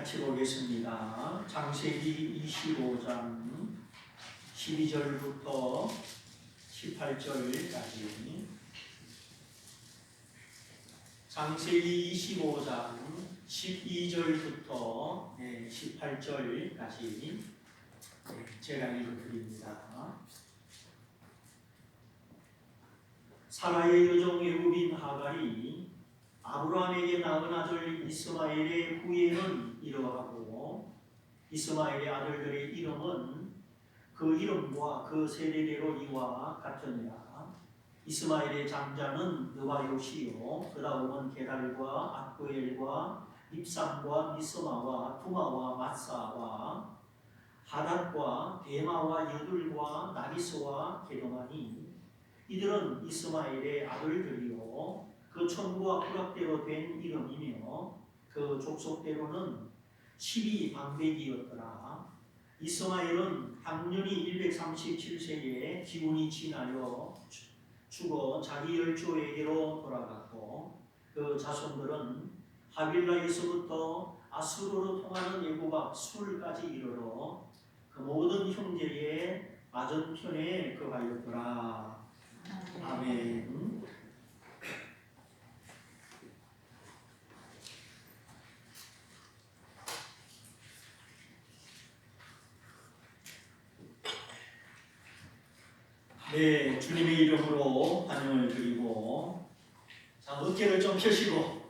같이 보겠습니다. 창세기 25장 12절부터 18절까지. 창세기 25장 12절부터 18절까지 제가 읽어드립니다. 사라의 여종 애굽인 하갈이 아브라함에게 낳은 아들 이스마엘의 후예는 이러하고, 이스마엘의 아들들의 이름은 그 이름과 그 세대대로 이와 같으니라. 이스마엘의 장자는 느바요시요, 그 다음은 게달과 악구엘과 립삼과 미스마와 두마와 마사와 하닷과 데마와 여둘과 나기스와 게도마니, 이들은 이스마엘의 아들들이요 그 천부와 후락대로 된 이름이며 그 족속대로는 12방백이었더라. 이스마엘은 당년이 137세에 기운이 지나려 죽어 자기 열조에게로 돌아갔고, 그 자손들은 하빌라에서부터 아수르로 통하는 애굽 앞 술까지 이르러 그 모든 형제의 맞은편에 거하였더라. 아멘. 네, 주님의 이름으로 환영을 드리고, 자, 어깨를 좀 펴시고,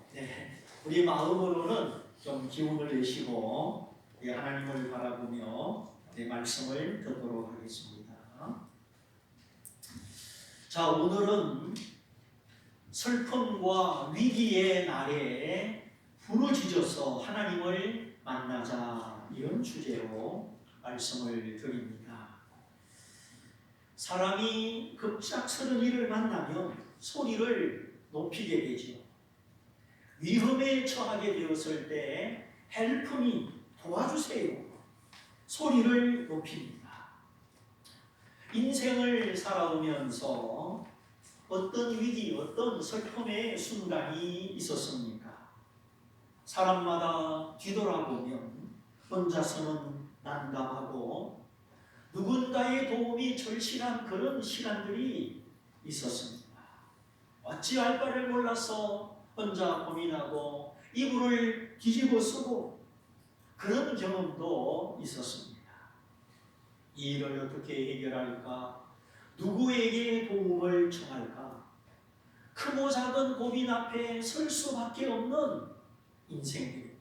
우리 마음으로는 좀 기운을 내시고, 하나님을 바라보며 말씀을 듣도록 하겠습니다. 자, 오늘은 슬픔과 위기의 날에 부르짖어서 하나님을 만나자, 이런 주제로 말씀을 드립니다. 사람이 급작스런 일을 만나면 소리를 높이게 되지요. 위험에 처하게 되었을 때 헬프미, 도와주세요, 소리를 높입니다. 인생을 살아오면서 어떤 위기, 어떤 슬픔의 순간이 있었습니까? 사람마다 뒤돌아보면 혼자서는 난감하고 누군가의 도움이 절실한 그런 시간들이 있었습니다. 어찌할 바를 몰라서 혼자 고민하고 이불을 뒤집어 쓰고 그런 경험도 있었습니다. 이 일을 어떻게 해결할까? 누구에게 도움을 청할까? 크고 작은 고민 앞에 설 수밖에 없는 인생입니다.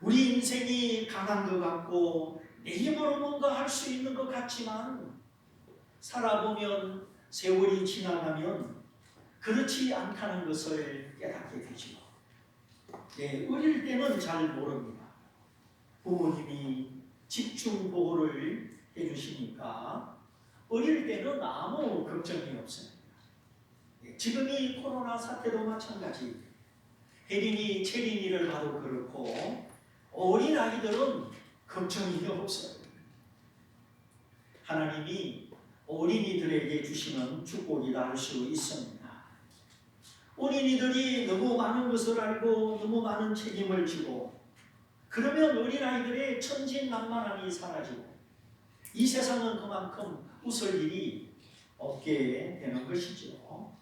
우리 인생이 강한 것 같고 내 힘으로 뭔가 할 수 있는 것 같지만 살아보면, 세월이 지나가면 그렇지 않다는 것을 깨닫게 되죠. 어릴 때는 잘 모릅니다. 부모님이 집중 보호를 해주시니까 어릴 때는 아무 걱정이 없습니다. 지금이 코로나 사태도 마찬가지. 혜린이, 채린이를 봐도 그렇고 어린 아이들은 걱정이 없어요. 하나님이 어린이들에게 주시는 축복이라 할 수 있습니다. 어린이들이 너무 많은 것을 알고 너무 많은 책임을 지고 그러면 어린아이들의 천진난만함이 사라지고 이 세상은 그만큼 웃을 일이 없게 되는 것이죠.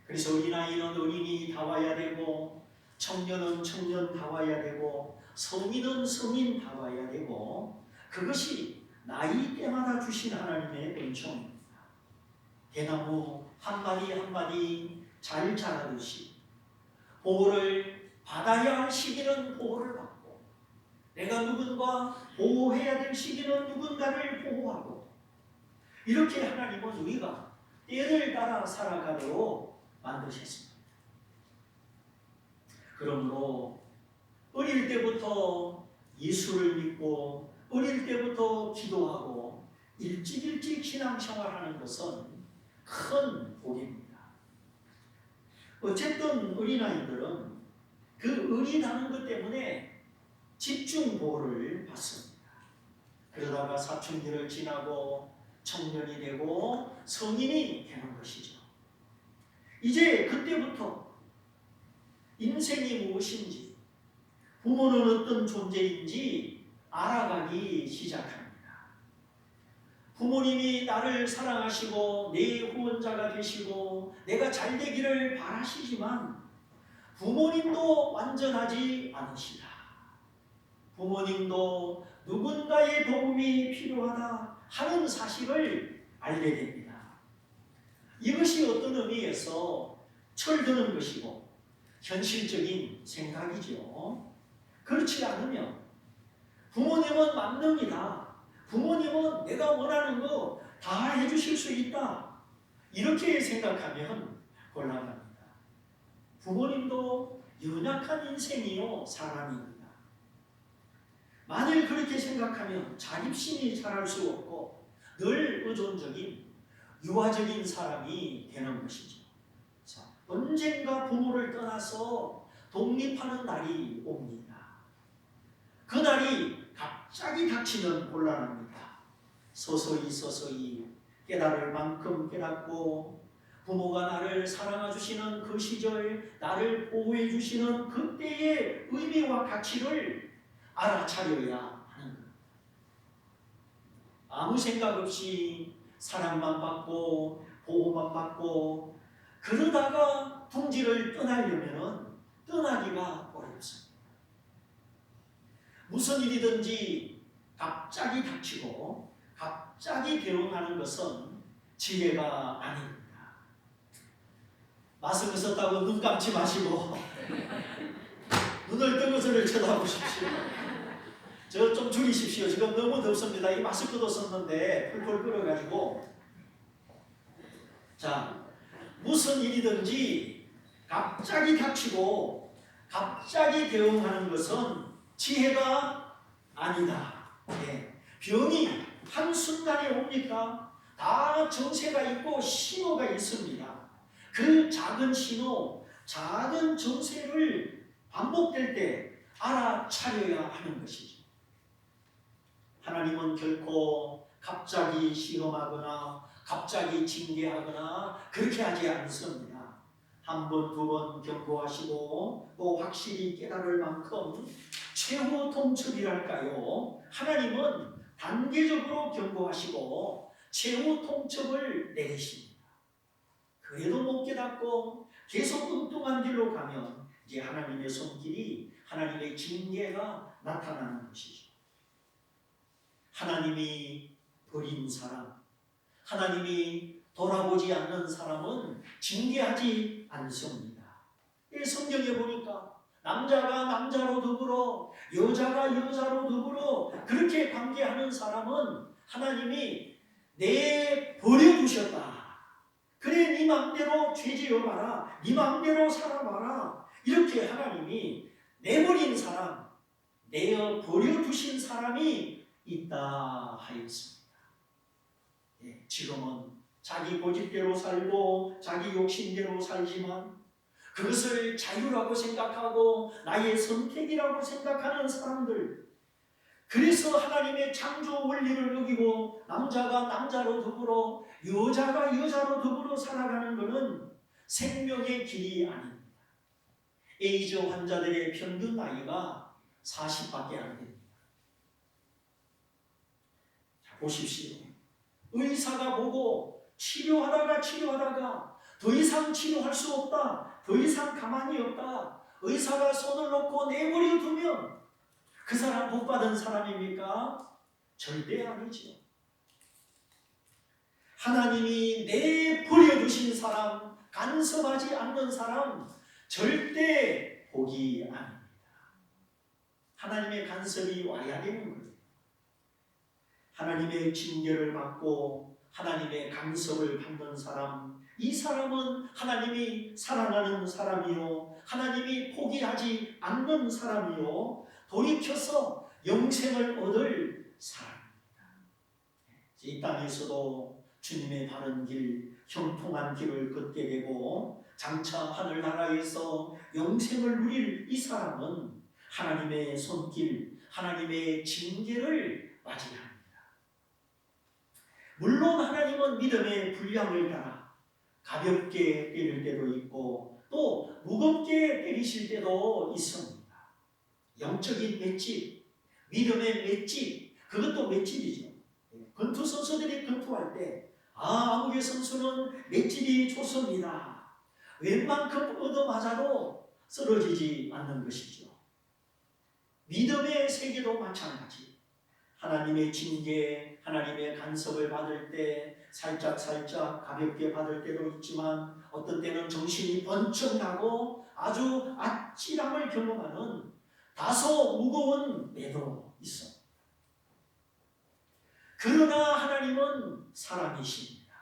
그래서 어린아이는 어린이다워야 되고, 청년은 청년다워야 되고, 성인은 성인다워야 되고, 그것이 나이 때마다 주신 하나님의 은총입니다. 대나무 한 마디 한 마디 잘 자라듯이 보호를 받아야 할 시기는 보호를 받고, 내가 누군가 보호해야 될 시기는 누군가를 보호하고, 이렇게 하나님은 우리가 때를 따라 살아가도록 만드셨습니다. 그러므로 어릴 때부터 예수를 믿고 어릴 때부터 기도하고 일찍 신앙생활하는 것은 큰 복입니다. 어쨌든 어린아이들은 그 어리다는 것 때문에 집중 보호를 받습니다. 그러다가 사춘기를 지나고 청년이 되고 성인이 되는 것이죠. 이제 그때부터 인생이 무엇인지, 부모는 어떤 존재인지 알아가기 시작합니다. 부모님이 나를 사랑하시고 내 후원자가 되시고 내가 잘 되기를 바라시지만 부모님도 완전하지 않으시다. 부모님도 누군가의 도움이 필요하다 하는 사실을 알게 됩니다. 이것이 어떤 의미에서 철드는 것이고 현실적인 생각이죠. 그렇지 않으면 부모님은 만능이다. 부모님은 내가 원하는 거 다 해주실 수 있다. 이렇게 생각하면 곤란합니다. 부모님도 연약한 인생이요 사람입니다. 만일 그렇게 생각하면 자립심이 자랄 수 없고 늘 의존적인 유아적인 사람이 되는 것이죠. 자, 언젠가 부모를 떠나서 독립하는 날이 옵니다. 그 날이 갑자기 닥치면 곤란합니다. 서서히 깨달을 만큼 깨닫고 부모가 나를 사랑해 주시는 그 시절, 나를 보호해 주시는 그때의 의미와 가치를 알아차려야 하는 것. 아무 생각 없이 사랑만 받고 보호만 받고 그러다가 둥지를 떠나려면 떠나기가 어렵습니다. 무슨 일이든지 갑자기 닥치고 갑자기 대응하는 것은 지혜가 아닙니다. 마스크 썼다고 눈 감지 마시고 눈을 뜨고 저를 쳐다보십시오. 저 좀 줄이십시오. 지금 너무 덥습니다. 이 마스크도 썼는데 풀풀 끓어가지고. 자, 무슨 일이든지 갑자기 닥치고 갑자기 대응하는 것은 지혜가 아니다. 네. 병이 한순간에 옵니까? 다 정세가 있고 신호가 있습니다. 그 작은 신호, 작은 정세를 반복될 때 알아차려야 하는 것이죠. 하나님은 결코 갑자기 시험하거나 갑자기 징계하거나 그렇게 하지 않습니다. 한 번, 두 번 경고하시고 또 확실히 깨달을 만큼 최후 통첩이랄까요? 하나님은 단계적으로 경고하시고 최후 통첩을 내리십니다. 그래도 못 깨닫고 계속 뚱뚱한 길로 가면 이제 하나님의 손길이, 하나님의 징계가 나타나는 것이죠. 하나님이 버린 사람, 하나님이 돌아보지 않는 사람은 징계하지 않습니다. 이 성경에 보니까 남자가 남자로 더불어 여자가 여자로 더불어 그렇게 관계하는 사람은 하나님이 내 버려두셨다. 그래 네 맘대로 죄지어봐라. 네 맘대로 살아봐라. 이렇게 하나님이 내버린 사람, 내어 버려두신 사람이 있다 하였습니다. 예, 지금은 자기 고집대로 살고 자기 욕심대로 살지만 그것을 자유라고 생각하고 나의 선택이라고 생각하는 사람들, 그래서 하나님의 창조 원리를 어기고 남자가 남자로 더불어 여자가 여자로 더불어 살아가는 것은 생명의 길이 아닙니다. 에이즈 환자들의 평균 나이가 40밖에 안 됩니다. 자, 보십시오. 의사가 보고 치료하다가 더 이상 치료할 수 없다. 더 이상 가만히 없다. 의사가 손을 놓고 내버려 두면 그 사람 복받은 사람입니까? 절대 아니죠. 하나님이 내버려 두신 사람, 간섭하지 않는 사람 절대 복이 아닙니다. 하나님의 간섭이 와야 되는 거예요. 하나님의 징계를 받고 하나님의 간섭을 받는 사람, 이 사람은 하나님이 사랑하는 사람이요, 하나님이 포기하지 않는 사람이요, 돌이켜서 영생을 얻을 사람입니다. 이 땅에서도 주님의 바른 길, 형통한 길을 걷게 되고 장차 하늘나라에서 영생을 누릴 이 사람은 하나님의 손길, 하나님의 징계를 맞이합니다. 물론 하나님은 믿음의 분량을 따라 가볍게 때릴 때도 있고 또 무겁게 때리실 때도 있습니다. 영적인 맷집, 믿음의 맷집, 그것도 맷집이죠. 권투 선수들이 권투할 때 아무개 선수는 맷집이 좋습니다. 웬만큼 얻어맞아도 쓰러지지 않는 것이죠. 믿음의 세계도 마찬가지. 하나님의 징계, 하나님의 간섭을 받을 때 살짝 가볍게 받을 때도 있지만 어떤 때는 정신이 번쩍 나고 아주 아찔함을 경험하는 다소 무거운 매도 있어. 그러나 하나님은 사람이십니다.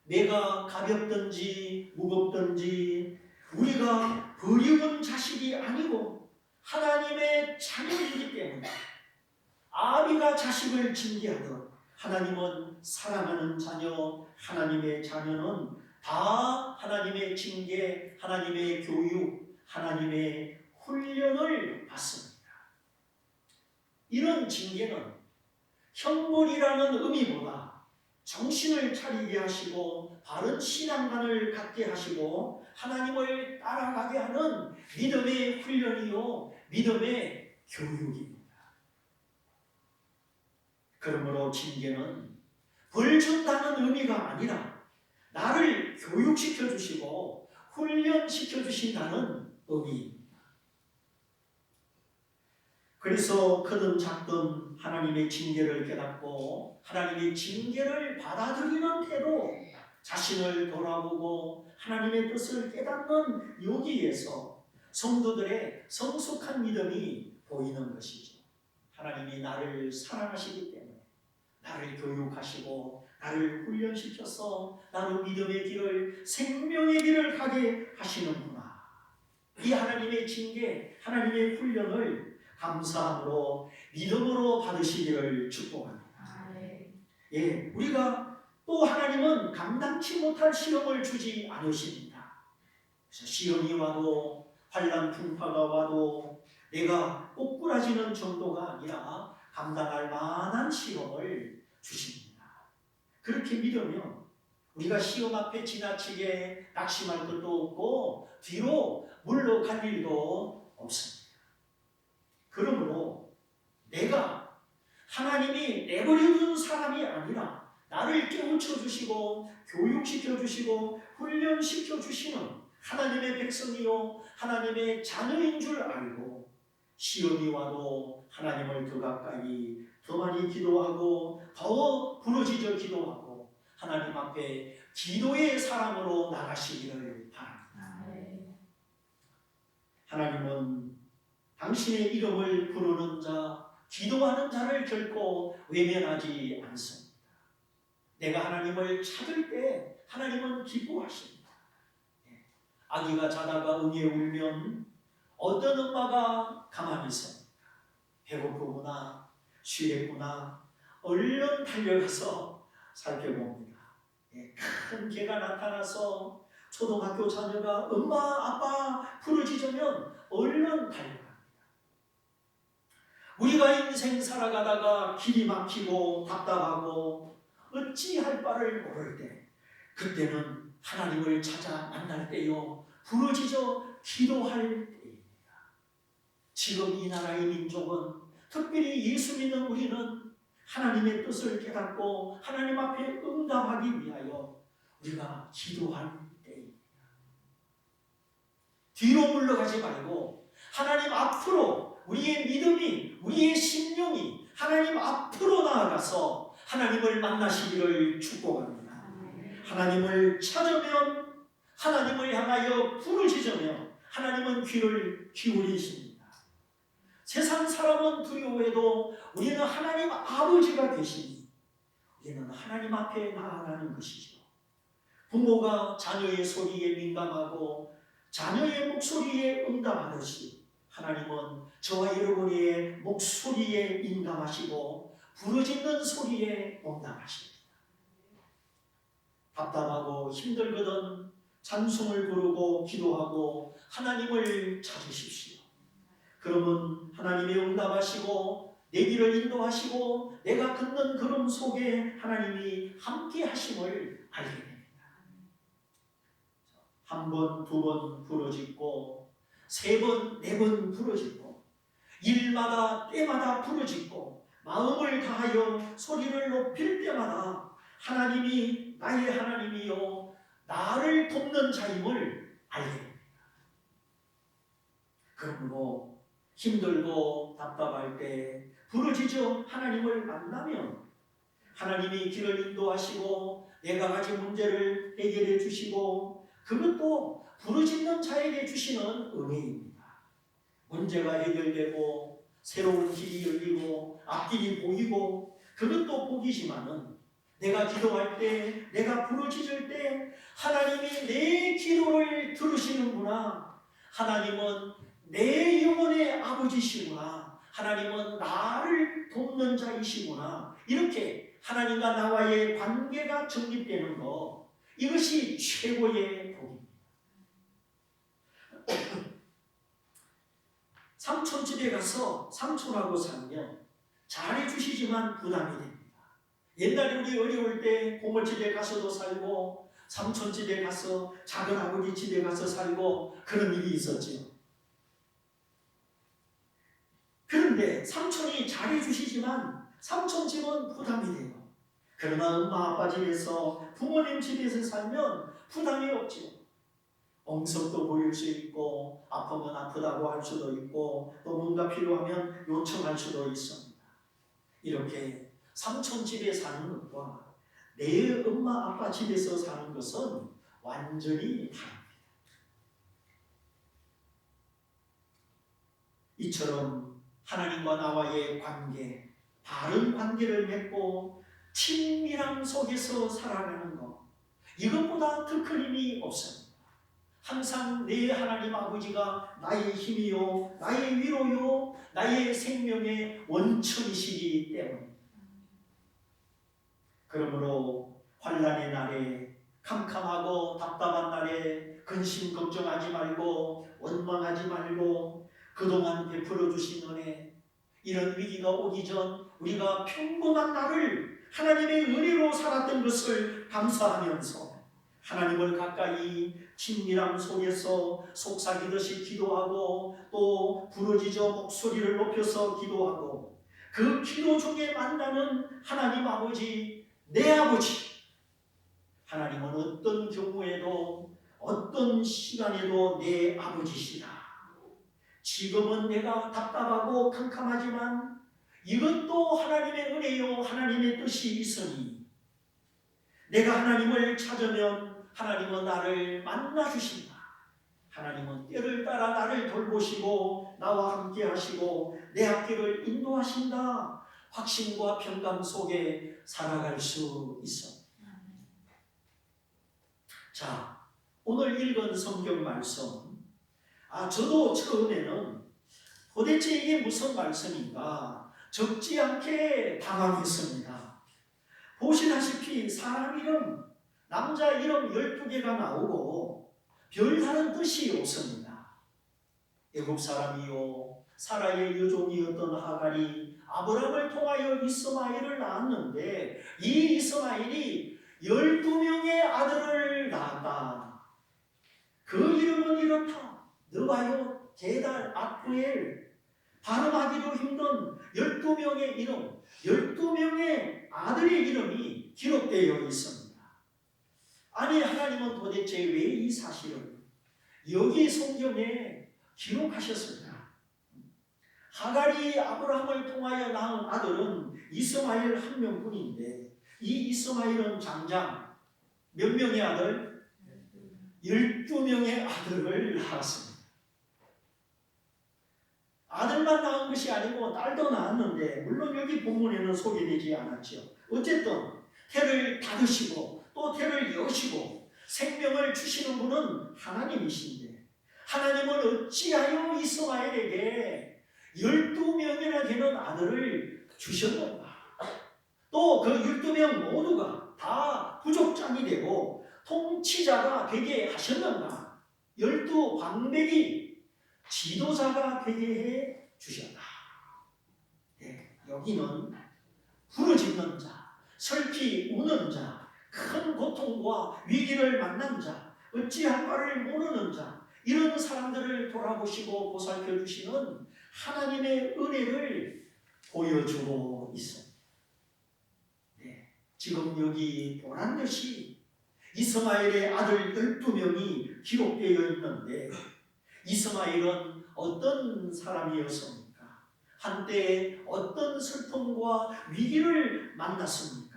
내가 가볍든지 무겁든지 우리가 버리운 자식이 아니고 하나님의 자녀이기 때문에 아비가 자식을 징계하듯 하나님은 사랑하는 자녀, 하나님의 자녀는 다 하나님의 징계, 하나님의 교육, 하나님의 훈련을 받습니다. 이런 징계는 형벌이라는 의미보다 정신을 차리게 하시고 바른 신앙관을 갖게 하시고 하나님을 따라가게 하는 믿음의 훈련이요 믿음의 교육입니다. 그러므로 징계는 벌 준다는 의미가 아니라 나를 교육시켜 주시고 훈련시켜 주신다는 의미입니다. 그래서 크든 작든 하나님의 징계를 깨닫고 하나님의 징계를 받아들이는 태도, 자신을 돌아보고 하나님의 뜻을 깨닫는 여기에서 성도들의 성숙한 믿음이 보이는 것이죠. 하나님이 나를 사랑하시기 때문에 나를 교육하시고 나를 훈련시켜서 나로 믿음의 길을, 생명의 길을 가게 하시는구나. 이 하나님의 징계, 하나님의 훈련을 감사함으로 믿음으로 받으시기를 축복합니다. 예, 우리가 또 하나님은 감당치 못할 시험을 주지 않으십니다. 그래서 시험이 와도 환난 풍파가 와도 내가 꼬꾸라지는 정도가 아니라 감당할 만한 시험을 주십니다. 그렇게 믿으면 우리가 시험 앞에 지나치게 낙심할 것도 없고 뒤로 물러갈 일도 없습니다. 그러므로 내가 하나님이 내버려둔 사람이 아니라 나를 깨우쳐 주시고 교육시켜 주시고 훈련시켜 주시는 하나님의 백성이요 하나님의 자녀인 줄 알고 시험이 와도 하나님을 더 가까이 더 많이 기도하고 더 부르짖어 기도하고 하나님 앞에 기도의 사람으로 나가시기를 바랍니다. 하나님은 당신의 이름을 부르는 자, 기도하는 자를 결코 외면하지 않습니다. 내가 하나님을 찾을 때 하나님은 기뻐하십니다. 아기가 자다가 응애 울면 어떤 엄마가 가만히 있습니까? 배고프구나, 쉬겠구나, 얼른 달려가서 살펴봅니다. 큰 개가 나타나서 초등학교 자녀가 엄마, 아빠 부르짖으면 얼른 달려갑니다. 우리가 인생 살아가다가 길이 막히고 답답하고 어찌할 바를 모를 때 그때는 하나님을 찾아 만날 때요 부르짖어 기도할 때입니다. 지금 이 나라의 민족은 특별히 예수 믿는 우리는 하나님의 뜻을 깨닫고 하나님 앞에 응답하기 위하여 우리가 기도할 때입니다. 뒤로 물러가지 말고 하나님 앞으로 우리의 믿음이, 우리의 심령이 하나님 앞으로 나아가서 하나님을 만나시기를 축복합니다. 하나님을 찾으면 하나님을 향하여 부르짖으며 하나님은 귀를 기울이십니다. 세상 사람은 두려워해도 우리는 하나님 아버지가 계시니 우리는 하나님 앞에 나아가는 것이죠. 부모가 자녀의 소리에 민감하고 자녀의 목소리에 응답하듯이 하나님은 저와 여러분의 목소리에 민감하시고 부르짖는 소리에 응답하십니다. 답답하고 힘들거든 찬송을 부르고 기도하고 하나님을 찾으십시오. 그러면 하나님이 응답하시고 내 길을 인도하시고 내가 걷는 걸음 속에 하나님이 함께 하심을 알게 됩니다. 한 번, 두 번 부르짖고 세 번, 네 번 부르짖고 일마다 때마다 부르짖고 마음을 다하여 소리를 높일 때마다 하나님이 나의 하나님이요 나를 돕는 자임을 알게 됩니다. 그러므로 힘들고 답답할 때 부르짖어 하나님을 만나면 하나님이 길을 인도하시고 내가 가진 문제를 해결해 주시고 그것도 부르짖는 자에게 주시는 은혜입니다. 문제가 해결되고 새로운 길이 열리고 앞길이 보이고 그것도 복이지만은 내가 기도할 때 내가 부르짖을 때 하나님이 내 기도를 들으시는구나. 하나님은 내 영혼의 아버지시구나. 하나님은 나를 돕는 자이시구나. 이렇게 하나님과 나와의 관계가 정립되는 것, 이것이 최고의 복입니다. 삼촌 집에 가서 삼촌하고 살면 잘해주시지만 부담이 됩니다. 옛날에 우리 어려울 때 고모 집에 가서도 살고 삼촌 집에 가서 작은 아버지 집에 가서 살고 그런 일이 있었죠. 그런데 삼촌이 잘해주시지만 삼촌 집은 부담이 돼요. 그러나 엄마 아빠 집에서 부모님 집에서 살면 부담이 없죠. 엉석도 보일 수 있고 아프면 아프다고 할 수도 있고 또 뭔가 필요하면 요청할 수도 있습니다. 이렇게 삼촌 집에 사는 것과 내 엄마 아빠 집에서 사는 것은 완전히 다릅니다. 이처럼 하나님과 나와의 관계, 바른 관계를 맺고 친밀함 속에서 살아가는 것, 이것보다 더 큰 힘이 없습니다. 항상 내 하나님 아버지가 나의 힘이요, 나의 위로요, 나의 생명의 원천이시기 때문입니다. 그러므로 환난의 날에 캄캄하고 답답한 날에 근심 걱정하지 말고 원망하지 말고 그동안 베풀어 주신 은혜, 이런 위기가 오기 전 우리가 평범한 날을 하나님의 은혜로 살았던 것을 감사하면서 하나님을 가까이 친밀함 속에서 속삭이듯이 기도하고 또 부르짖어 목소리를 높여서 기도하고 그 기도 중에 만나는 하나님 아버지, 내 아버지, 하나님은 어떤 경우에도 어떤 시간에도 내 아버지시다. 지금은 내가 답답하고 캄캄하지만 이것도 하나님의 은혜요 하나님의 뜻이 있으니 내가 하나님을 찾으면 하나님은 나를 만나주신다. 하나님은 때를 따라 나를 돌보시고 나와 함께 하시고 내 앞길을 인도하신다. 확신과 평강 속에 살아갈 수 있어. 자, 오늘 읽은 성경 말씀, 저도 처음에는 도대체 이게 무슨 말씀인가 적지 않게 당황했습니다. 보시다시피 사람 이름, 남자 이름 12개가 나오고 별다른 뜻이 없습니다. 애굽 사람이요 사라의 여종이었던 하갈이 아브람을 통하여 이스마엘을 낳았는데 이 이스마엘이 12명의 아들을 낳았다. 그 이름은 이렇다. 느바요, 게달, 아크엘. 발음하기도 힘든 12명의 이름, 12명의 아들의 이름이 기록되어 있습니다. 아니 하나님은 도대체 왜 이 사실을 여기 성경에 기록하셨습니다. 하갈이 아브라함을 통하여 낳은 아들은 이스마엘 한 명뿐인데 이 이스마엘은 장장 몇 명의 아들? 12명의 아들을 낳았습니다. 아들만 낳은 것이 아니고 딸도 낳았는데 물론 여기 본문에는 소개되지 않았죠. 어쨌든 태를 닫으시고 또 태를 여시고 생명을 주시는 분은 하나님이신데 하나님은 어찌하여 이스마엘에게 12명이나 되는 아들을 주셨는가? 또 그 12명 모두가 다 부족장이 되고 통치자가 되게 하셨는가? 12광백이 지도자가 되게 해 주셨다. 네, 여기는 부르짖는 자, 슬피 우는 자, 큰 고통과 위기를 만난 자, 어찌할 바를 모르는 자, 이런 사람들을 돌아보시고 보살펴 주시는 하나님의 은혜를 보여주고 있습니다. 네, 지금 여기 보란 듯이 이스마엘의 아들 12명이 기록되어 있는데 이스마엘은 어떤 사람이었습니까? 한때 어떤 슬픔과 위기를 만났습니까?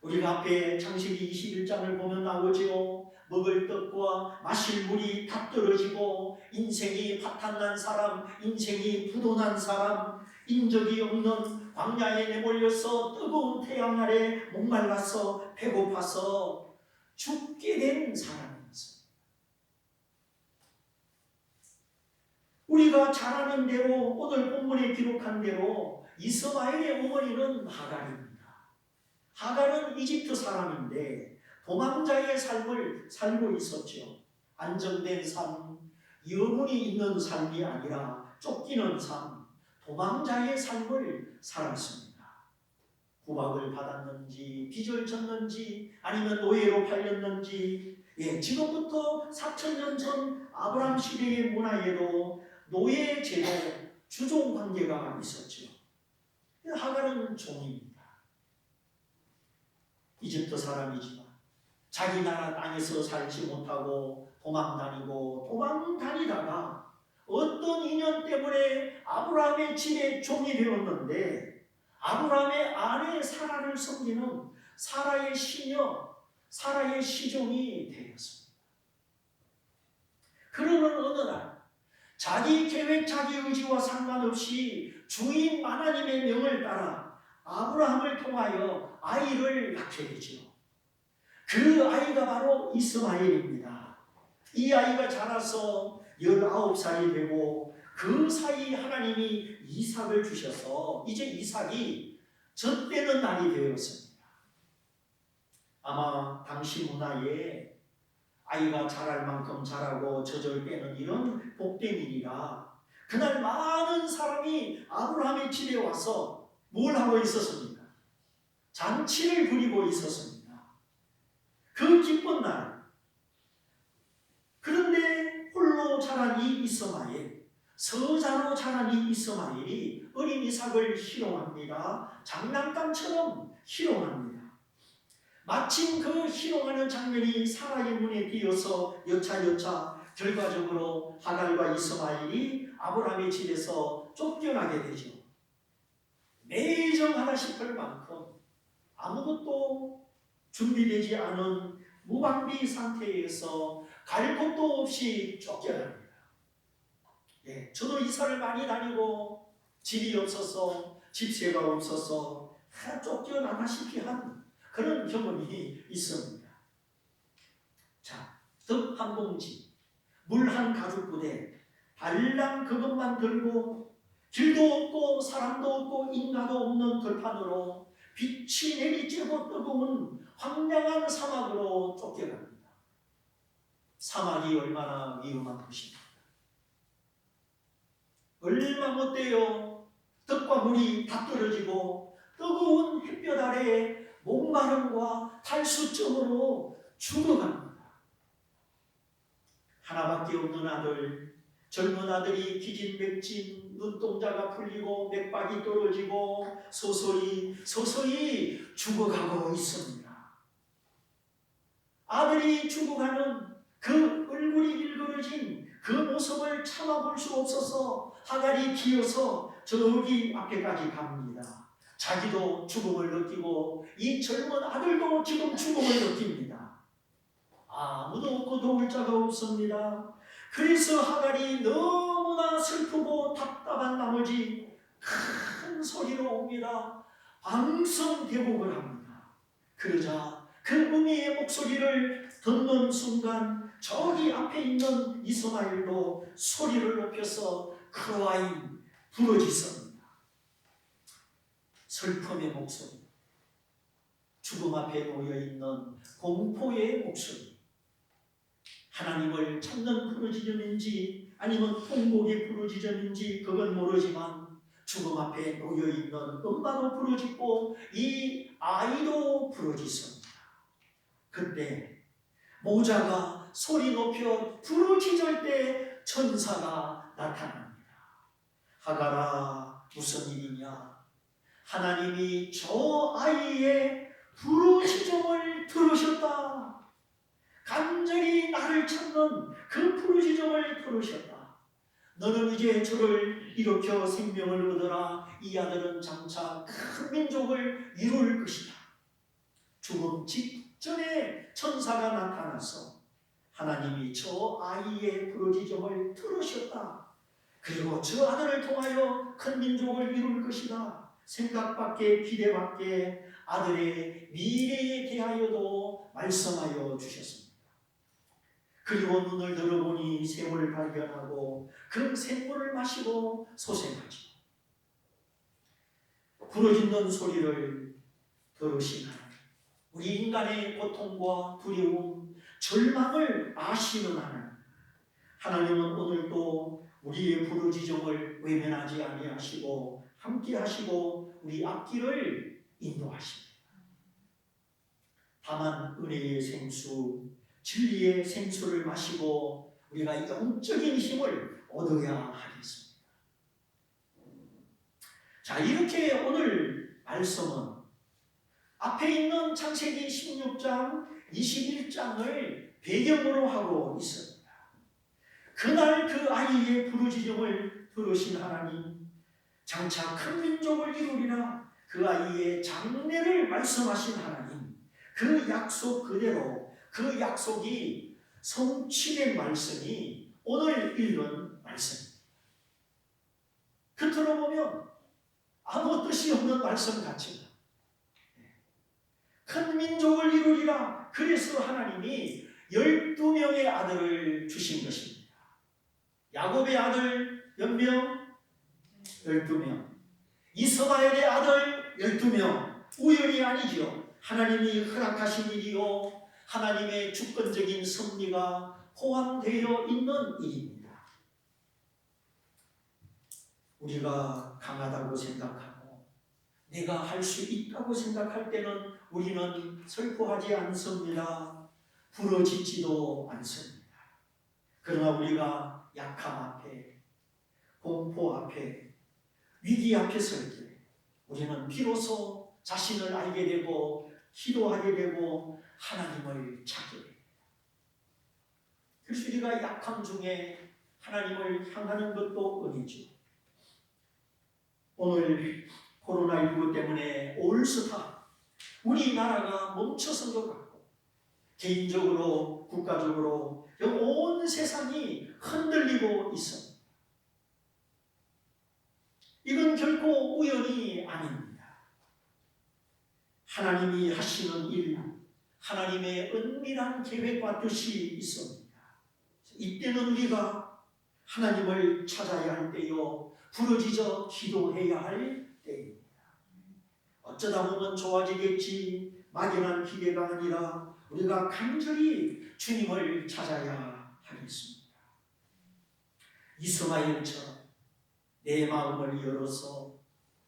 우리가 앞에 창세기 21장을 보면 나오죠. 먹을 떡과 마실 물이 다 떨어지고 인생이 파탄난 사람, 인생이 부도난 사람, 인적이 없는 광야에 내몰려서 뜨거운 태양 아래 목말라서 배고파서 죽게 된 사람이었습니다. 우리가 잘 아는 대로 오늘 본문에 기록한 대로 이스마엘의 어머니는 하갈입니다. 하갈은 이집트 사람인데 도망자의 삶을 살고 있었죠. 안정된 삶, 영혼이 있는 삶이 아니라 쫓기는 삶, 도망자의 삶을 살았습니다. 구박을 받았는지, 빚을 졌는지, 아니면 노예로 팔렸는지, 지금부터 4,000년 전 아브라함 시대의 문화에도 노예 제도, 주종 관계가 있었죠. 하갈은 종입니다. 이집트 사람이지만 자기 나라 땅에서 살지 못하고 도망다니다가 어떤 인연 때문에 아브라함의 집에 종이 되었는데 아브라함의 아내 사라를 섬기는 사라의 시녀, 사라의 시종이 되었습니다. 그러는 어느 날 자기 계획, 자기 의지와 상관없이 주인 하나님의 명을 따라 아브라함을 통하여 아이를 낳게 되죠. 그 아이가 바로 이스마엘입니다. 이 아이가 자라서 19살이 되고 그 사이 하나님이 이삭을 주셔서 이제 이삭이 젖되는 날이 되었습니다. 아마 당시 문화에 아이가 자랄 만큼 자라고 젖을 빼는 일은 복된 일이라 그날 많은 사람이 아브라함의 집에 와서 뭘 하고 있었습니까? 잔치를 부리고 있었습니다. 그 기쁜 날. 그런데 홀로 자란 이 이스마엘, 서자로 자란 이 이스마엘이 어린 이삭을 희롱합니다. 장난감처럼 희롱합니다. 마침 그 희롱하는 장면이 사라의 눈에 띄어서 여차여차 결과적으로 하갈과 이스마엘이 아브라함의 집에서 쫓겨나게 되죠. 매정하다 싶을 만큼 아무것도 준비되지 않은 무방비 상태에서 갈 곳도 없이 쫓겨납니다. 저도 이사를 많이 다니고 집이 없어서 집세가 없어서 쫓겨나다시피 한 그런 경험이 있습니다. 자, 떡 한 봉지, 물 한 가죽 부대, 달랑 그것만 들고 길도 없고 사람도 없고 인가도 없는 들판으로 빛이 내리쬐고 뜨거운 황량한 사막으로 쫓겨갑니다. 사막이 얼마나 위험한 곳입니까? 얼마 못돼요. 떡과 물이 다 떨어지고 뜨거운 햇볕 아래에 목마름과 탈수증으로 죽어갑니다. 하나밖에 없는 아들, 젊은 아들이 기진맥진, 눈동자가 풀리고 맥박이 떨어지고 서서히 죽어가고 있습니다. 아들이 죽어가는 그 얼굴이 일그러진 그 모습을 참아볼 수 없어서 하갈이 기어서 저기 앞에까지 갑니다. 자기도 죽음을 느끼고 이 젊은 아들도 지금 죽음을 느낍니다. 아무도 없고 도울 자가 없습니다. 그래서 하갈이 너무나 슬프고 답답한 나머지 큰 소리로 옵니다. 방성대복을 합니다. 그러자 그 음미의 목소리를 듣는 순간 저기 앞에 있는 이스마엘도 소리를 높여서 크라잉 부르짖습니다. 슬픔의 목소리, 죽음 앞에 놓여있는 공포의 목소리, 하나님을 찾는 부르짖음인지 아니면 통곡의 부르짖음인지 그건 모르지만 죽음 앞에 놓여있는 엄마도 부르짖고 이 아이도 부르짖습니다. 그때 모자가 소리 높여 부르짖을 때 천사가 나타납니다. 하가라 무슨 일이냐? 하나님이 저 아이의 부르짖음을 들으셨다. 간절히 나를 찾는 그 부르짖음을 들으셨다. 너는 이제 저를 일으켜 생명을 얻어라. 이 아들은 장차 큰 민족을 이룰 것이다. 죽음 직전에 천사가 나타나서 하나님이 저 아이의 부르짖음을 들으셨다. 그리고 저 아들을 통하여 큰 민족을 이룰 것이다. 생각밖에 기대밖에 아들의 미래에 대하여도 말씀하여 주셨습니다. 그리고 눈을 들어보니 샘을 발견하고 그 샘물을 마시고 소생하죠. 부르짖는 소리를 들으신 하나님, 우리 인간의 고통과 두려움, 절망을 아시는 하나님, 하나님은 오늘도 우리의 부르짖음을 외면하지 아니하시고 함께 하시고 우리 앞길을 인도하십니다. 다만 은혜의 생수, 진리의 생수를 마시고 우리가 영적인 힘을 얻어야 하겠습니다. 자, 이렇게 오늘 말씀은 앞에 있는 창세기 16장, 21장을 배경으로 하고 있습니다. 그날 그 아이의 부르짖음을 들으신 하나님, 장차 큰 민족을 이루리라 그 아이의 장래를 말씀하신 하나님, 그 약속 그대로 그 약속이 성취된 말씀이 오늘 읽은 말씀입니다. 겉으로 보면 아무 뜻이 없는 말씀 같지만 큰 민족을 이루리라. 그래서 하나님이 12명의 아들을 주신 것입니다. 야곱의 아들 몇 명? 12명. 이스마엘의 아들 12명. 우연이 아니죠. 하나님이 허락하신 일이요, 하나님의 주권적인 섭리가 포함되어 있는 일입니다. 우리가 강하다고 생각하고 내가 할 수 있다고 생각할 때는 우리는 슬퍼하지 않습니다. 부러지지도 않습니다. 그러나 우리가 약함 앞에, 공포 앞에, 위기 앞에 설 때 우리는 비로소 자신을 알게 되고 기도하게 되고 하나님을 찾게 됩니다. 그래서 우리가 약함 중에 하나님을 향하는 것도 은혜죠. 오늘 코로나19 때문에 올스타 우리나라가 멈춰선 것 같고 개인적으로 국가적으로 온 세상이 흔들리고 있습니다. 이건 결코 우연이 아닙니다. 하나님이 하시는 일, 하나님의 은밀한 계획과 뜻이 있습니다. 이때는 우리가 하나님을 찾아야 할 때요, 부르짖어 기도해야 할 때입니다. 어쩌다 보면 좋아지겠지 막연한 기대가 아니라 우리가 간절히 주님을 찾아야 하겠습니다. 이스마엘처럼 내 마음을 열어서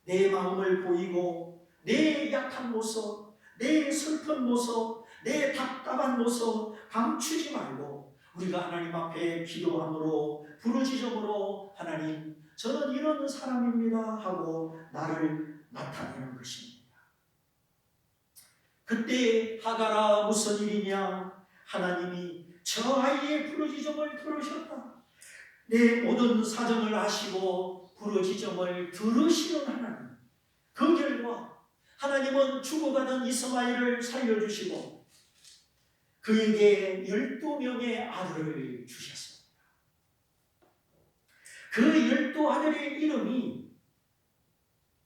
내 마음을 보이고 내 약한 모습, 내 슬픈 모습, 내 답답한 모습 감추지 말고 우리가 하나님 앞에 기도함으로 부르짖음으로 하나님, 저는 이런 사람입니다 하고 나를 나타내는 것입니다. 그때 하가라 무슨 일이냐? 하나님이 저 아이의 부르짖음을 들으셨다. 내 모든 사정을 아시고 부르짖음을 들으시는 하나님. 그 결과 하나님은 죽어가는 이스마엘을 살려주시고 그에게 12명의 아들을 주셨습니다. 그 12아들의 이름이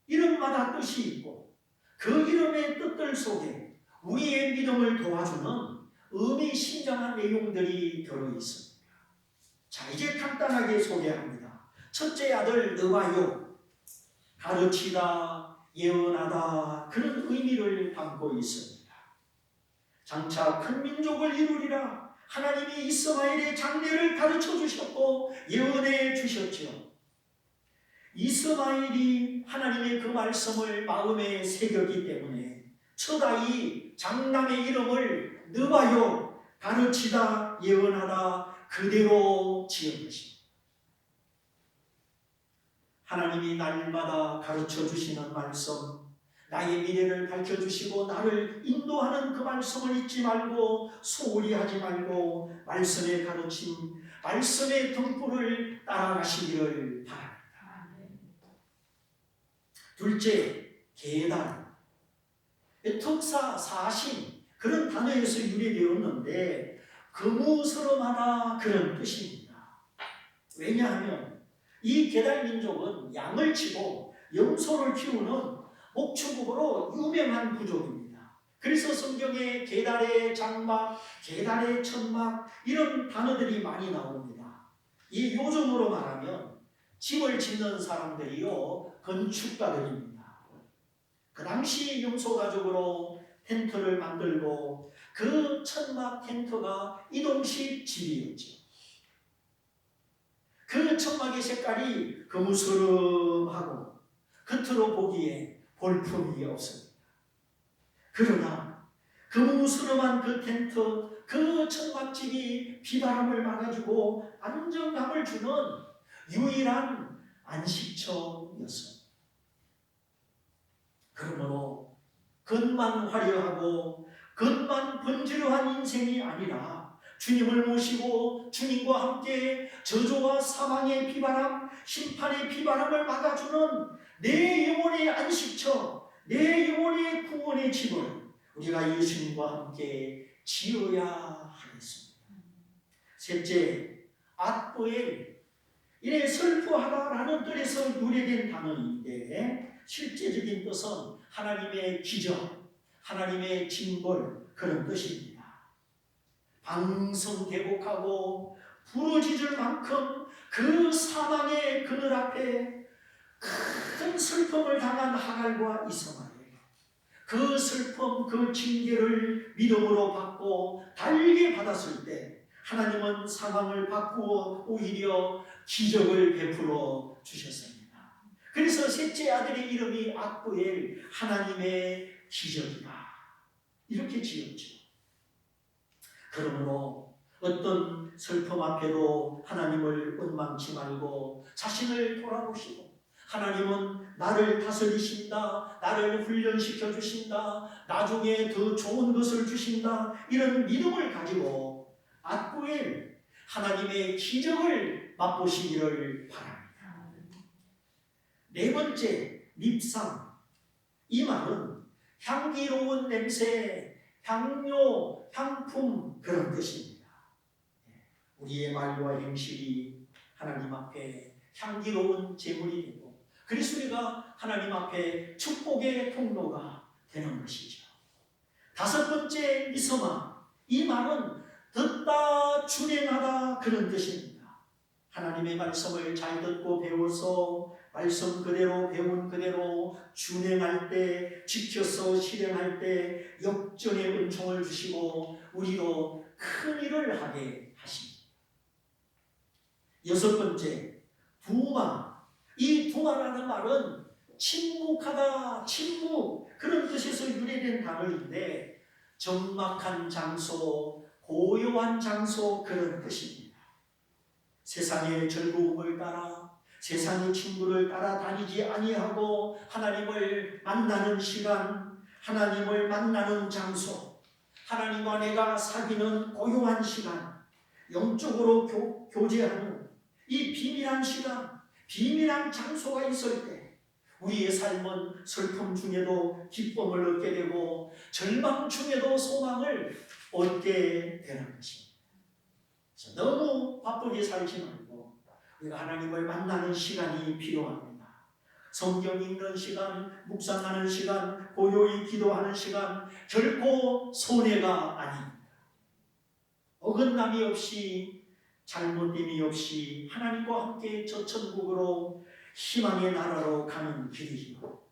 이름마다 뜻이 있고 그 이름의 뜻들 속에 우리의 믿음을 도와주는 의미심장한 내용들이 들어있습니다. 자, 이제 간단하게 소개합니다. 첫째 아들 느바요, 가르치다, 예언하다, 그런 의미를 담고 있습니다. 장차 큰 민족을 이루리라 하나님이 이스마엘의 장래를 가르쳐 주셨고 예언해 주셨죠. 이스마엘이 하나님의 그 말씀을 마음에 새겼기 때문에 첫 아이 장남의 이름을 느바요, 가르치다, 예언하다 그대로 지은 것입니다. 하나님이 날마다 가르쳐 주시는 말씀, 나의 미래를 밝혀주시고 나를 인도하는 그 말씀을 잊지 말고 소홀히 하지 말고 말씀의 가르침, 말씀의 등불을 따라가시기를 바랍니다. 둘째, 계단. 특사, 사신 그런 단어에서 유래되었는데 거무스름하다 그런 뜻입니다. 왜냐하면 이 계달 민족은 양을 치고 염소를 키우는 목축국으로 유명한 부족입니다. 그래서 성경에 계달의 장막, 계달의 천막 이런 단어들이 많이 나옵니다. 이 요즘으로 말하면 집을 짓는 사람들이요 건축가들입니다. 그 당시 염소가죽으로 텐트를 만들고 그 천막 텐트가 이동식 집이었죠. 그 천막의 색깔이 거무스름하고 겉으로 보기에 볼품이 없습니다. 그러나 거무스름한 그 텐트, 그 천막집이 비바람을 막아주고 안정감을 주는 유일한 안식처였습니다. 그러므로 겉만 화려하고 겉만 번지르한 인생이 아니라 주님을 모시고 주님과 함께 저주와 사망의 비바람, 심판의 비바람을 막아주는 내 영혼의 안식처, 내 영혼의 구원의 집을 우리가 예수님과 함께 지어야 하겠습니다. 셋째, 앗보엘. 이래 슬퍼하다라는 뜻에서 유래된 단어인데 실제적인 뜻은 하나님의 기적, 하나님의 징벌 그런 뜻입니다. 방성대곡하고 부러지질 만큼 그 사망의 그늘 앞에 큰 슬픔을 당한 하갈과 이스마엘, 그 슬픔, 그 징계를 믿음으로 받고 달게 받았을 때 하나님은 상황을 바꾸어 오히려 기적을 베풀어 주셨습니다. 그래서 셋째 아들의 이름이 앗부엘, 하나님의 기적이다 이렇게 지었죠. 그러므로 어떤 슬픔 앞에도 하나님을 원망치 말고 자신을 돌아보시고 하나님은 나를 다스리신다, 나를 훈련시켜 주신다, 나중에 더 좋은 것을 주신다 이런 믿음을 가지고 앗부엘 하나님의 기적을 맛보시기를 바랍니다. 네 번째, 밉상. 이 말은 향기로운 냄새, 향료, 향품 그런 뜻입니다. 우리의 말과 행실이 하나님 앞에 향기로운 제물이 되고 그래서 우리가 하나님 앞에 축복의 통로가 되는 것이죠. 다섯 번째, 미서마. 이 말은 듣다 준행하다 그런 뜻입니다. 하나님의 말씀을 잘 듣고 배워서 말씀 그대로 배운 그대로 준행할 때, 지켜서 실행할 때 역전의 은총을 주시고 우리로 큰 일을 하게 하십니다. 여섯 번째, 두마. 이 두마라는 말은 침묵하다, 침묵 그런 뜻에서 유래된 단어인데 적막한 장소, 고요한 장소 그런 뜻입니다. 세상의 즐거움을 따라 세상의 친구를 따라다니지 아니하고 하나님을 만나는 시간, 하나님을 만나는 장소, 하나님과 내가 사귀는 고요한 시간, 영적으로 교제하는 이 비밀한 시간, 비밀한 장소가 있을 때 우리의 삶은 슬픔 중에도 기쁨을 얻게 되고 절망 중에도 소망을 얻게 되는 것입니다. 너무 바쁘게 살지 말고 우리가 하나님을 만나는 시간이 필요합니다. 성경 읽는 시간, 묵상하는 시간, 고요히 기도하는 시간 결코 손해가 아닙니다. 어긋남이 없이 잘못됨이 없이 하나님과 함께 저 천국으로 희망의 나라로 가는 길이죠.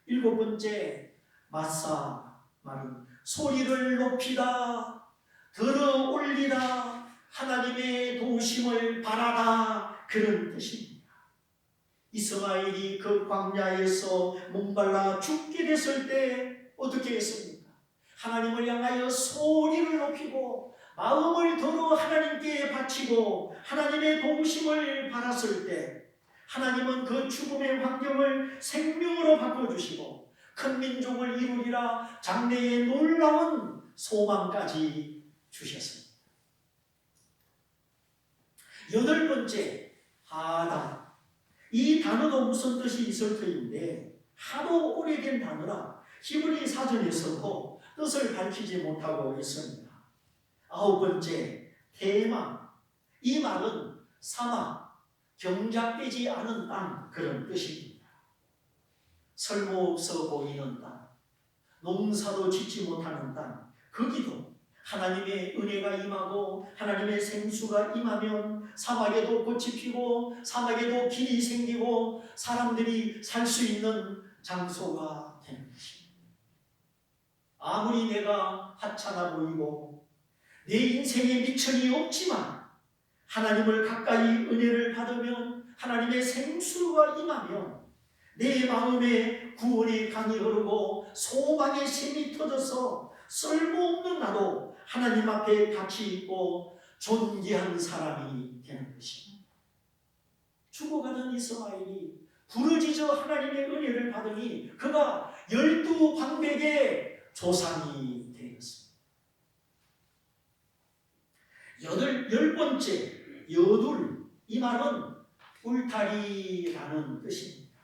일곱 번째, 마사 말은 소리를 높이다, 들어 올리다, 하나님의 도우심을 바라다 그런 뜻입니다. 이스마엘이 그 광야에서 목말라 죽게 됐을 때 어떻게 했습니까? 하나님을 향하여 소리를 높이고 마음을 들어 하나님께 바치고 하나님의 도우심을 바랐을 때 하나님은 그 죽음의 환경을 생명으로 바꿔주시고 큰 민족을 이루리라 장래의 놀라운 소망까지 주셨습니다. 여덟 번째, 하다. 이 단어도 무슨 뜻이 있을 터인데 하도 오래된 단어라 히브리 사전에서도 뜻을 밝히지 못하고 있습니다. 아홉 번째, 대망. 이 말은 사막, 경작되지 않은 땅 그런 뜻입니다. 설모없어 보이는 땅, 농사도 짓지 못하는 땅, 거기도 하나님의 은혜가 임하고 하나님의 생수가 임하면 사막에도 꽃이 피고 사막에도 길이 생기고 사람들이 살 수 있는 장소가 되는 것입니다. 아무리 내가 하찮아 보이고 내 인생에 미천이 없지만 하나님을 가까이 은혜를 받으면 하나님의 생수가 임하면 내 마음에 구원의 강이 흐르고 소망의 샘이 터져서 쓸모없는 나도 하나님 앞에 가치 있고 존귀한 사람이 되는 것입니다. 죽어가는 이스마엘이 부르짖어 하나님의 은혜를 받으니 그가 12방백의 조상이 되었습니다. 열 번째, 여둘. 이 말은 울타리라는 뜻입니다.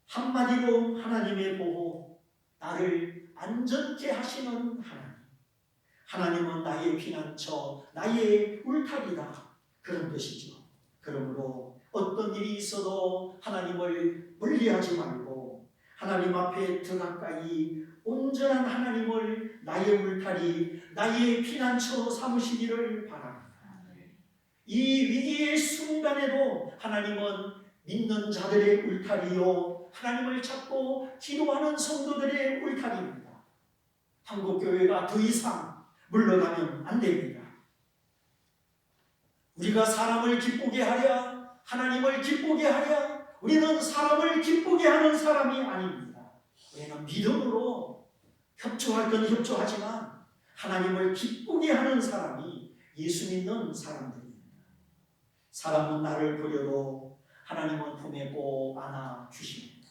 한마디로 하나님의 보호, 나를 안전케 하시는 하나님. 하나님은 나의 피난처, 나의 울타리다. 그런 뜻이죠. 그러므로 어떤 일이 있어도 하나님을 멀리하지 말고 하나님 앞에 더 가까이 온전한 하나님을 나의 울타리, 나의 피난처 삼으시기를 바랍니다. 이 위기의 순간에도 하나님은 믿는 자들의 울타리요 하나님을 찾고 기도하는 성도들의 울타리입니다. 한국교회가 더 이상 물러가면 안 됩니다. 우리가 사람을 기쁘게 하랴 하나님을 기쁘게 하랴 우리는 사람을 기쁘게 하는 사람이 아닙니다. 우리는 믿음으로 협조할 건 협조하지만 하나님을 기쁘게 하는 사람이 예수 믿는 사람들입니다. 사람은 나를 버려도 하나님은 품에 꼭 안아주십니다.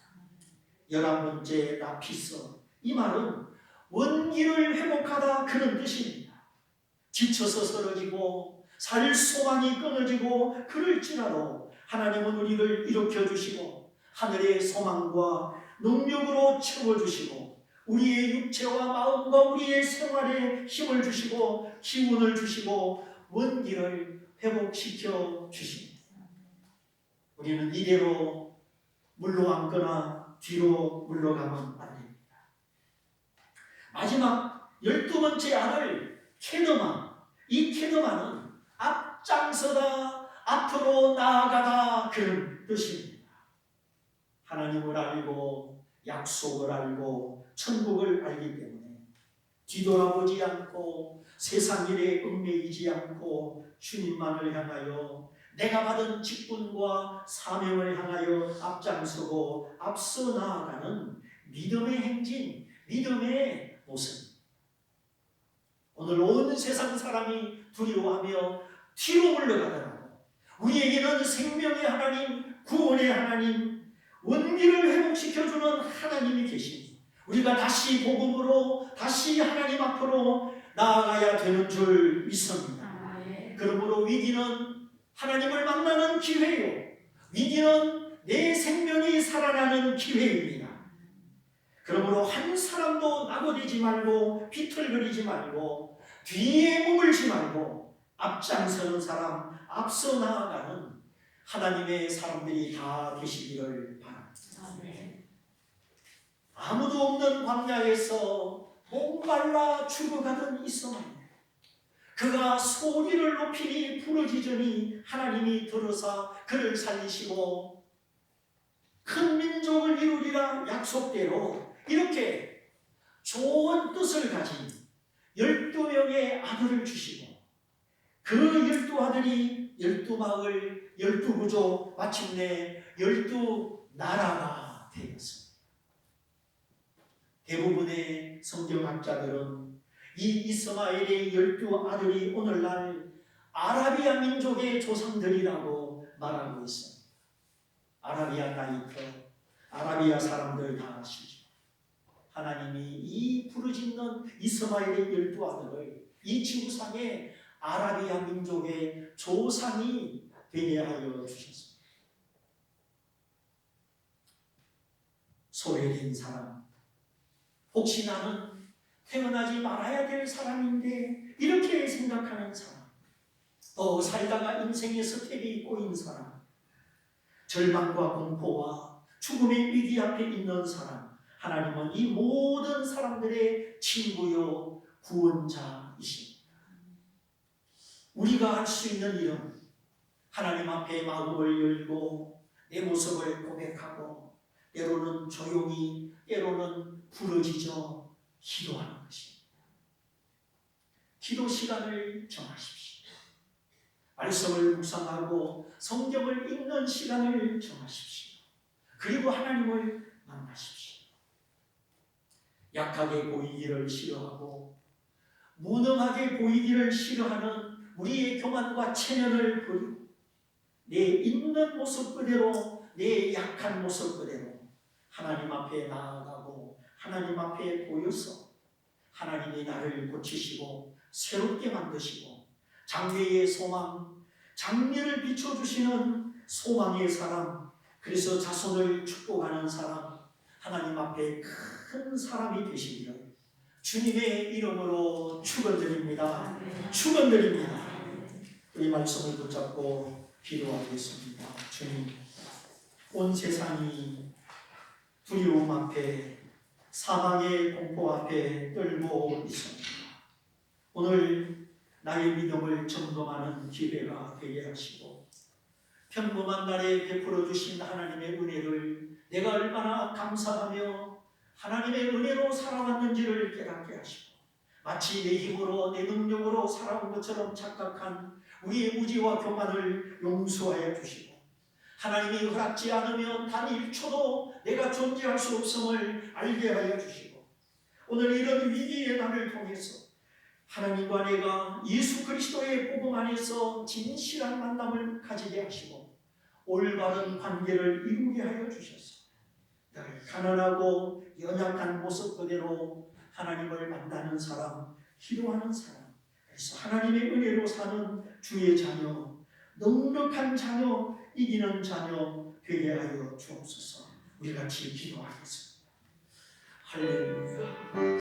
11번째, 나피서. 이 말은 원기를 회복하다 그런 뜻입니다. 지쳐서 쓰러지고 살 소망이 끊어지고 그럴지라도 하나님은 우리를 일으켜주시고 하늘의 소망과 능력으로 채워주시고 우리의 육체와 마음과 우리의 생활에 힘을 주시고 기운을 주시고 원기를 회복시켜 주십니다. 우리는 이대로 물러앉거나 뒤로 물러가면 안 됩니다. 마지막 12번째 아들 케드마. 이 케드마는 앞장서다, 앞으로 나아가다 그런 뜻입니다. 하나님을 알고 약속을 알고 천국을 알기 때문에 뒤돌아보지 않고 세상 일에 얽매이지 않고 주님만을 향하여 내가 받은 직분과 사명을 향하여 앞장서고 앞서 나아가는 믿음의 행진, 믿음의 모습. 오늘 온 세상 사람이 두려워하며 뒤로 물러가더라도 우리에게는 생명의 하나님, 구원의 하나님, 원기를 회복시켜주는 하나님이 계십니다. 우리가 다시 복음으로 다시 하나님 앞으로 나아가야 되는 줄 믿습니다. 그러므로 위기는 하나님을 만나는 기회요, 위기는 내 생명이 살아나는 기회입니다. 그러므로 한 사람도 낙오되지 말고 비틀거리지 말고 뒤에 머물지 말고 앞장서는 사람, 앞서 나아가는 하나님의 사람들이 다 되시기를 바랍니다. 아무도 없는 광야에서 목말라 죽어가던 이스마엘, 그가 소리를 높이니 부르짖으니 하나님이 들으사 그를 살리시고 큰 민족을 이루리라 약속대로 이렇게 좋은 뜻을 가진 12명의 아들을 주시고 그 12아들이 12마을, 12부족, 마침내 12나라가 되었습니다. 대부분의 성경학자들은 이 이스마엘의 12아들이 오늘날 아라비아 민족의 조상들이라고 말하고 있습니다. 아라비아 나이트, 아라비아 사람들 다 아시죠? 하나님이 이 부르짖는 이스마엘의 12아들을 이 지구상에 아라비아 민족의 조상이 되게 하여 주셨습니다. 소외된 사람, 혹시 나는 태어나지 말아야 될 사람인데 이렇게 생각하는 사람, 또 살다가 인생의 스텝이 꼬인 사람, 절망과 공포와 죽음의 위기 앞에 있는 사람, 하나님은 이 모든 사람들의 친구요 구원자이십니다. 우리가 할 수 있는 일은 하나님 앞에 마음을 열고 내 모습을 고백하고 때로는 조용히 때로는 부르짖어 기도하는 것입니다. 기도 시간을 정하십시오. 말씀을 묵상하고 성경을 읽는 시간을 정하십시오. 그리고 하나님을 만나십시오. 약하게 보이기를 싫어하고 무능하게 보이기를 싫어하는 우리의 교만과 체면을 버리고 내 있는 모습 그대로, 내 약한 모습 그대로 하나님 앞에 나아가고 하나님 앞에 보여서 하나님이 나를 고치시고 새롭게 만드시고 장래의 소망, 장미를 비춰주시는 소망의 사람, 그래서 자손을 축복하는 사람, 하나님 앞에 큰 사람이 되시기를 주님의 이름으로 축원드립니다. 축원드립니다. 이 말씀을 붙잡고 기도하겠습니다. 주님, 온 세상이 두려움 앞에 사망의 공포 앞에 떨고 있습니다. 오늘 나의 믿음을 점검하는 기회가 되게 하시고 평범한 날에 베풀어 주신 하나님의 은혜를 내가 얼마나 감사하며 하나님의 은혜로 살아왔는지를 깨닫게 하시고 마치 내 힘으로 내 능력으로 살아온 것처럼 착각한 우리의 무지와 교만을 용서하여 주시고 하나님이 허락지 않으면 단 1초도 내가 존재할 수 없음을 알게 하여 주시고 오늘 이런 위기의 날을 통해서 하나님과 내가 예수 그리스도의 복음 안에서 진실한 만남을 가지게 하시고 올바른 관계를 이루게 하여 주셔서 나를 가난하고 연약한 모습 그대로 하나님을 만나는 사람, 기도하는 사람, 그래서 하나님의 은혜로 사는 주의 자녀, 넉넉한 자녀, 이기는 자녀 되게 하여 주옵소서. 우리 같이 기도하겠습니다. 할렐루야.